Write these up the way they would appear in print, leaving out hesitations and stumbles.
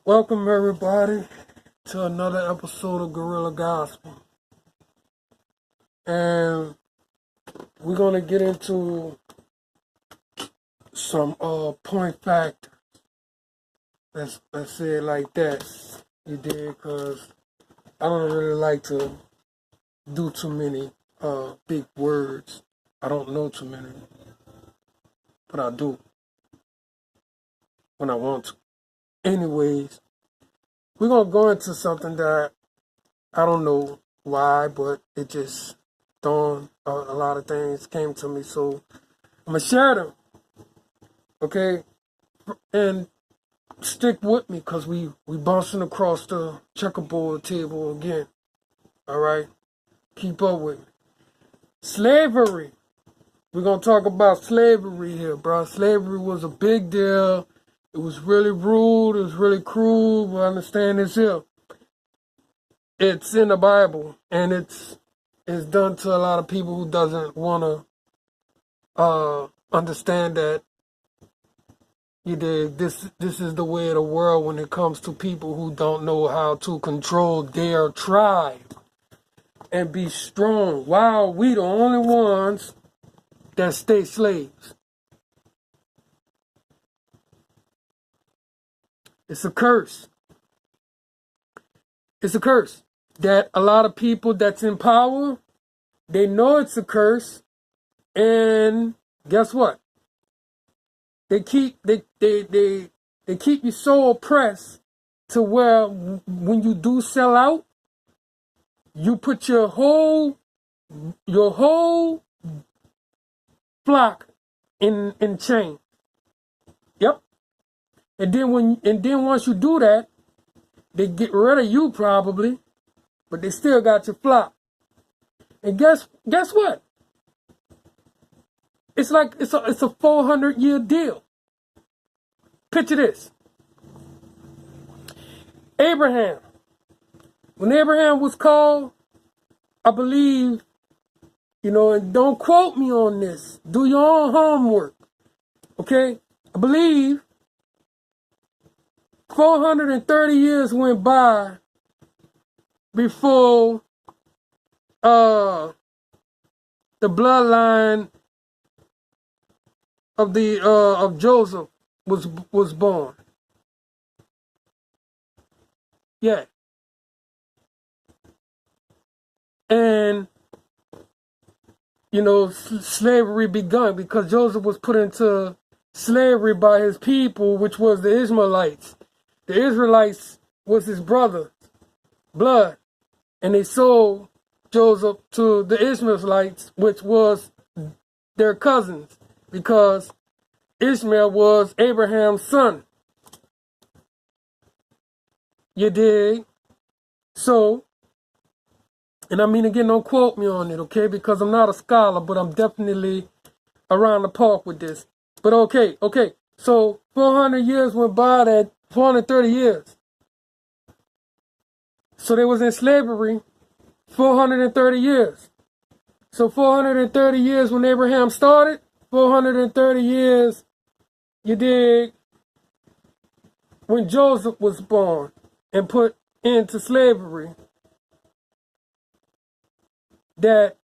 Welcome everybody to another episode of Gorilla Gospel. And we're gonna get into some point factors. Let's say it like that. You did, cause I don't really like to do too many big words. I don't know too many. But I do when I want to. Anyways, we're gonna go into something that I don't know why, but it just dawned. A lot of things came to me, so I'm gonna share them, okay? And stick with me, cause we bouncing across the checkerboard table again. All right, keep up with me. Slavery. We're gonna talk about slavery here, bro. Slavery was a big deal. It was really rude. It was really cruel. But understand this here. It's in the Bible, and it's done to a lot of people who doesn't want to understand that you dig. This is the way of the world when it comes to people who don't know how to control their tribe and be strong. Why are we the only ones that stay slaves? It's a curse. It's a curse that a lot of people that's in power, they know it's a curse, and guess what? They keep you so oppressed to where when you do sell out, you put your whole flock in chain. Yep. And then once you do that, they get rid of you probably, but they still got your flock. And guess what? It's like it's a 400-year deal. Picture this. Abraham. When Abraham was called, I believe, and don't quote me on this. Do your own homework. Okay? I believe 430 years went by before the bloodline of Joseph was born. Yeah. And slavery begun because Joseph was put into slavery by his people, which was the Ishmaelites. The Israelites was his brother, blood, and they sold Joseph to the Ishmaelites, which was their cousins, because Ishmael was Abraham's son. You dig? So, and I mean, again, don't quote me on it, okay? Because I'm not a scholar, but I'm definitely around the park with this. But okay. So 400 years went by, that 430 years. So they was in slavery 430 years. So 430 years when Abraham started, 430 years, you dig, when Joseph was born and put into slavery, that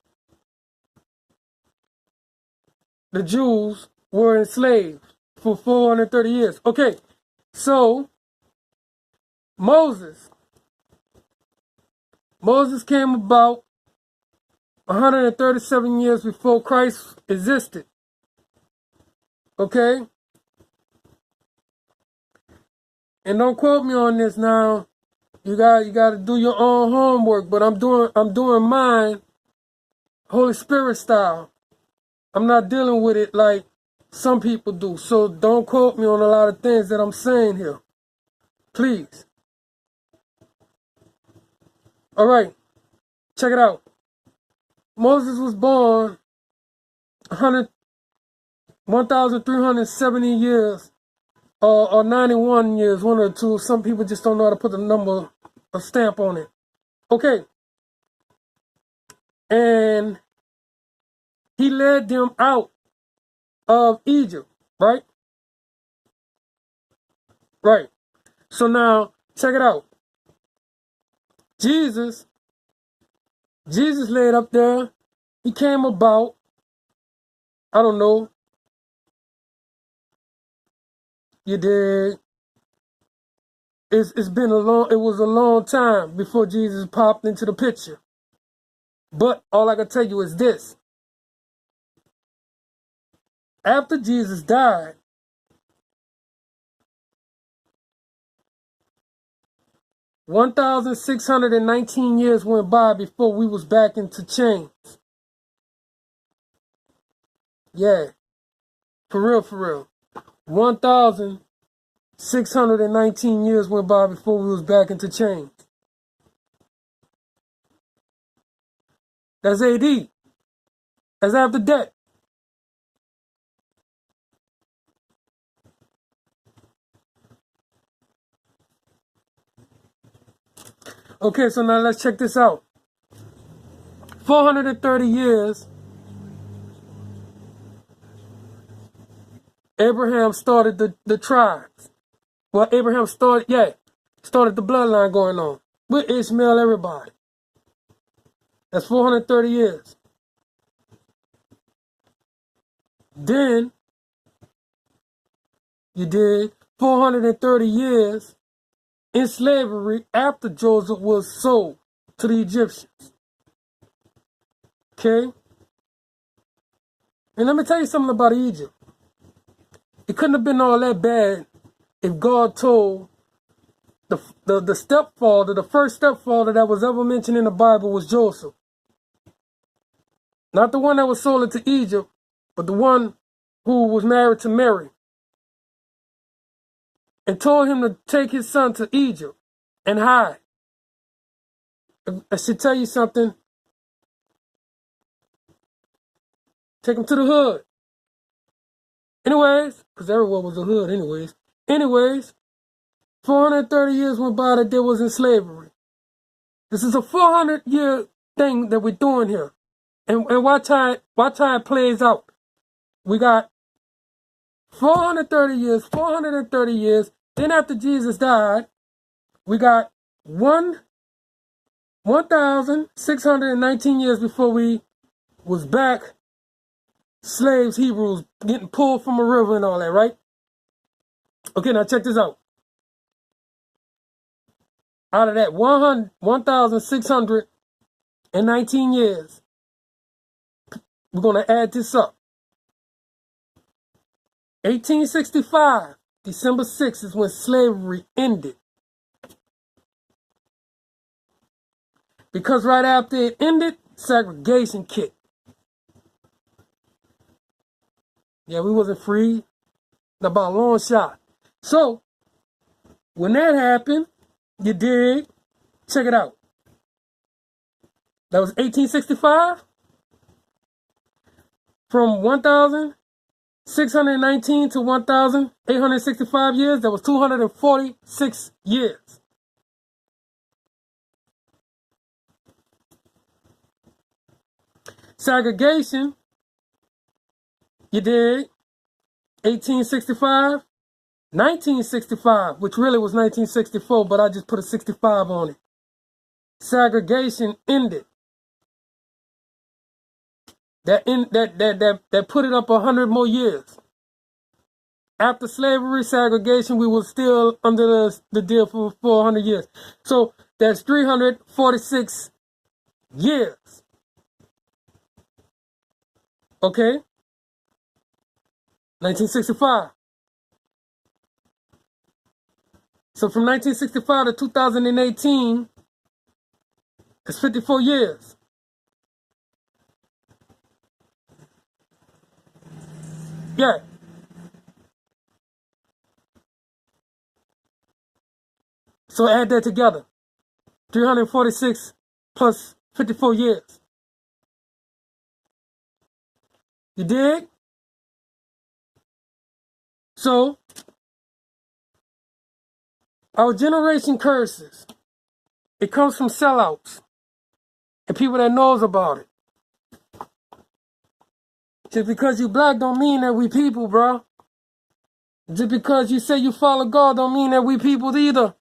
the Jews were enslaved for 430 years. Okay, so Moses came about 137 years before Christ existed. Okay? And don't quote me on this now. You got to do your own homework, but I'm doing mine Holy Spirit style. I'm not dealing with it like some people do. So don't quote me on a lot of things that I'm saying here. Please. All right. Check it out. Moses was born 1,370 years or 91 years, one or two. Some people just don't know how to put a stamp on it. Okay. And he led them out of Egypt, right? Right. So now, check it out. Jesus laid up there. He came about, I don't know, you did. It was a long time before Jesus popped into the picture. But all I can tell you is this. After Jesus died, 1,619 years went by before we was back into chains. Yeah, for real. 1,619 years went by before we was back into chains. That's AD. That's after death. Okay, so now let's check this out. 430 years, Abraham started the tribes. Well, Abraham started the bloodline going on. With Ishmael, everybody. That's 430 years. Then, you did 430 years in slavery after Joseph was sold to the Egyptians. Okay? And let me tell you something about Egypt. It couldn't have been all that bad if God told the stepfather, the first stepfather that was ever mentioned in the Bible was Joseph. Not the one that was sold into Egypt, but the one who was married to Mary. And told him to take his son to Egypt and hide. I should tell you something. Take him to the hood. Anyways, because everywhere was a hood anyways. 430 years went by that they was in slavery. This is a 400-year thing that we're doing here. And watch how it plays out. We got 430 years. Then after Jesus died, we got 1,619 years before we was back, slaves, Hebrews, getting pulled from a river and all that, right? Okay, now check this out. Out of that 1,619 years, we're going to add this up. 1865, December 6th is when slavery ended. Because right after it ended, segregation kicked. Yeah, we wasn't free. About a long shot. So, when that happened, you dig? Check it out. That was 1865. From 1,619 to 1,865 years, that was 246 years. Segregation, you dig? 1865, 1965, which really was 1964, but I just put a 65 on it. Segregation ended. That put it up 100 more years. After slavery, segregation, we were still under the deal for 400 years. So that's 346 years. Okay? 1965. So from 1965 to 2018, it's 54 years. Yeah. So add that together. 346 plus 54 years. You dig? So, our generation curses. It comes from sellouts and people that knows about it. Just because you black don't mean that we people, bro. Just because you say you follow God don't mean that we people either.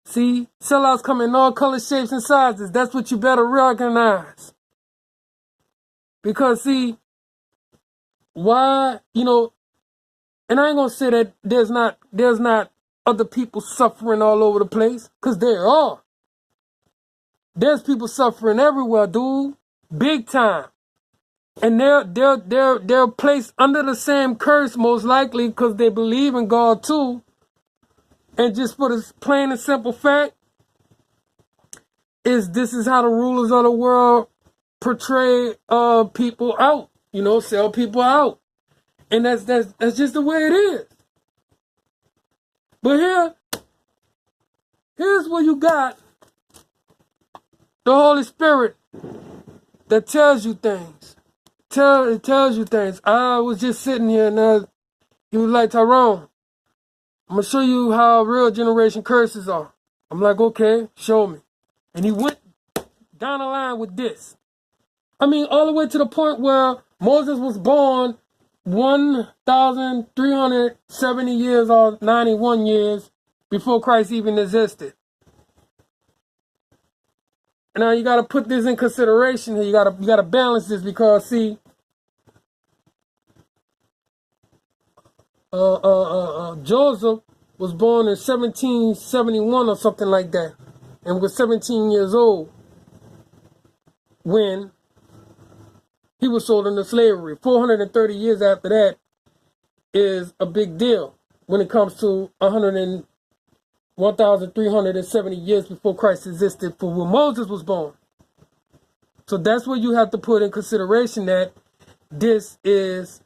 See, sellouts come in all colors, shapes, and sizes. That's what you better recognize. Because see, why, and I ain't gonna say that there's not other people suffering all over the place, because there are. There's people suffering everywhere, dude. Big time. And they're placed under the same curse, most likely, because they believe in God too. And just for the plain and simple fact, this is how the rulers of the world portray people out, sell people out. And that's just the way it is. But here's where you got the Holy Spirit that tells you things. It tells you things. I was just sitting here and he was like, Tyrone, I'm going to show you how real generation curses are. I'm like, okay, show me. And he went down the line with this. I mean, all the way to the point where Moses was born 1,370 years or 91 years before Christ even existed. Now you got to put this in consideration here. You got to balance this because see, Joseph was born in 1771 or something like that, and was 17 years old when he was sold into slavery. 430 years after that is a big deal when it comes to 1,370 years before Christ existed for when Moses was born. So that's what you have to put in consideration, that this is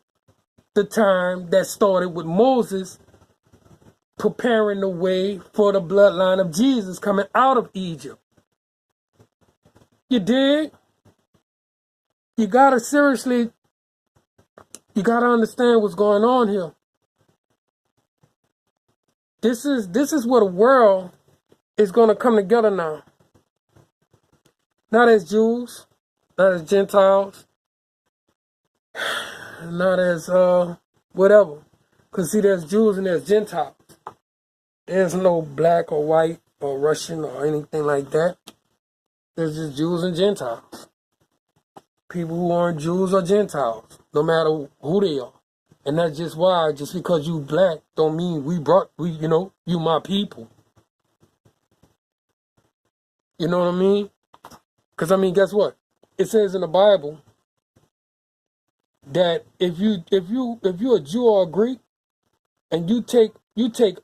the time that started with Moses preparing the way for the bloodline of Jesus coming out of Egypt. You dig? You gotta understand what's going on here. This is where the world is gonna come together now. Not as Jews, not as Gentiles, not as whatever. Because see, there's Jews and there's Gentiles. There's no black or white or Russian or anything like that. There's just Jews and Gentiles. People who aren't Jews or Gentiles, no matter who they are. And that's just why, just because you black don't mean you my people. You know what I mean? Because I mean, guess what? It says in the Bible that if you're a Jew or a Greek and you take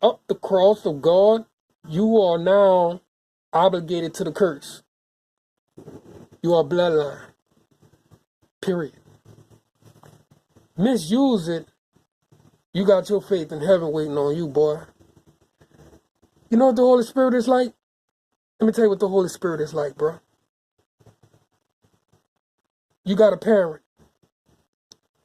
up the cross of God, you are now obligated to the curse. You are bloodline. Period. Misuse it, you got your faith in heaven waiting on you, boy. You know what the Holy Spirit is like? Let me tell you what the Holy Spirit is like, bro. You got a parent.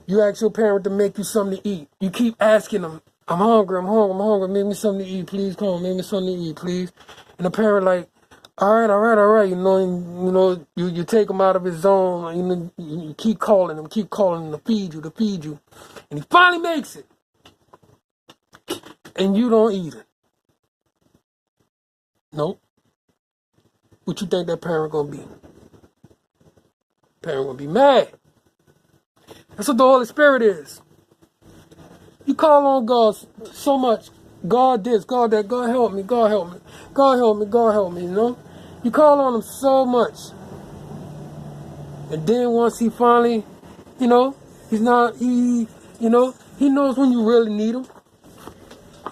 You ask your parent to make you something to eat. You keep asking them, I'm hungry, make me something to eat, please, come on, make me something to eat, please. And the parent like, all right. You take him out of his zone. You keep calling him to feed you. And he finally makes it. And you don't eat it. Nope. What you think that parent gonna be? Parent gonna be mad. That's what the Holy Spirit is. You call on God so much. God this, God that, God help me, God help me, God help me, God help me, You call on him so much. And then once he finally, he knows when you really need him.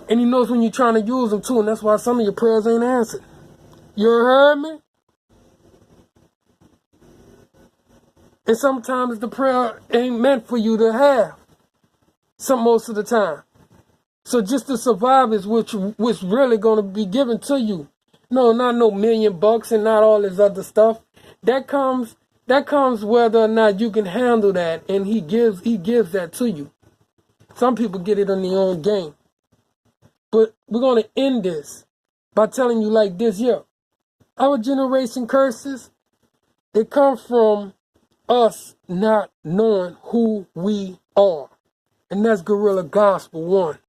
And he knows when you're trying to use him too. And that's why some of your prayers ain't answered. You heard me? And sometimes the prayer ain't meant for you to have. Most of the time. So just to survive is what's really going to be given to you. No, not no $1,000,000 and not all this other stuff. That comes whether or not you can handle that, and he gives that to you. Some people get it on their own game. But we're going to end this by telling you like this, our generation curses, they come from us not knowing who we are. and that's Guerrilla Gospel 1.